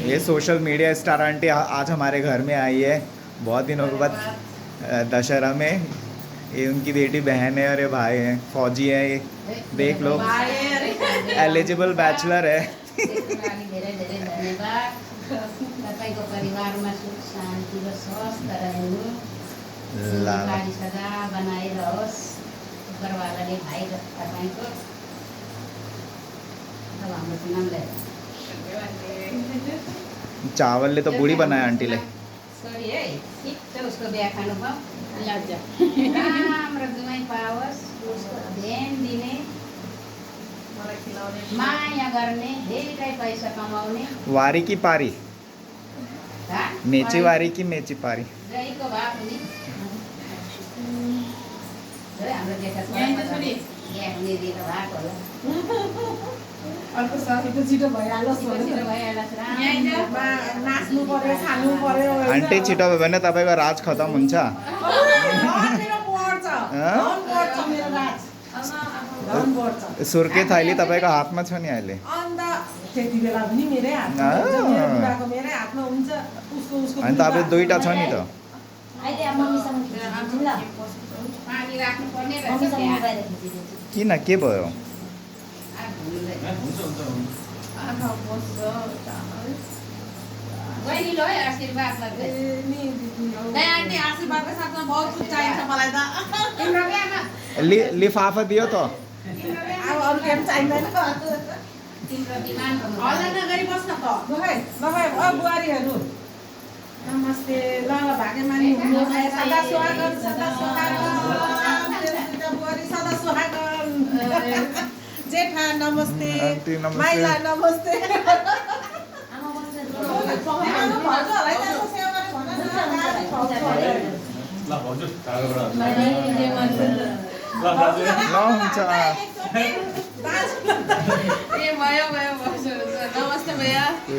ये social media star aunty आज हमारे घर में आई है बहुत दिनों के बाद दशहरा में। ये उनकी बेटी बहन है और ये भाई है, फौजी है ये, देख लो एलिजिबल बैचलर है। चावल ले तो बूढ़ी बनाया आंटी ले। उसको बिहा खानु माया गर्ने धेरै पैसा कमाउने वारी की पारी, मेची वारी की मेची पारी। जयको भाग हुने हाम्रो जेठा बिहा हुने दिएको भाग होला। अर्को साथीको छिटो भइहालोस् नाच्नु पर्यो खानु पर्यो आंटी छिटो भयो भने तपाईँको राज खतम हुन्छ। सुर्के थैली तपाईँको हातमा छ नि अहिले। अन्त त्यति बेला पनि मेरै हातमा हुन्छ, मेरो बुढाको मेरै हातमा हुन्छ, उसको अनि तपाईँ दुईटा छ नि त। पानी राख्नु पर्ने रहेछ त्यहाँ। किन के भयो? बहिनी लो है आशीर्वाद लाग्दै। आन्टी आशीर्वादको साथमा बहुत कुछ चाहिन्छ मलाई त। तिम्रो बिहामा लिफाफा दियो त। अब अरू केही पनि चाहिँदैन। तिम्रो डिमान्ड हल्ला नगरी बस्न त। तपाईँ बुहारीहरू नमस्ते। ल भाग्यमानी हुनुहोस्, सदा सुहागन सदा सुहागन। बुहारी सदा सुहागन। जेठा नमस्ते, आन्टी नमस्ते। माइला नमस्ते। नमस्ते भैया। ए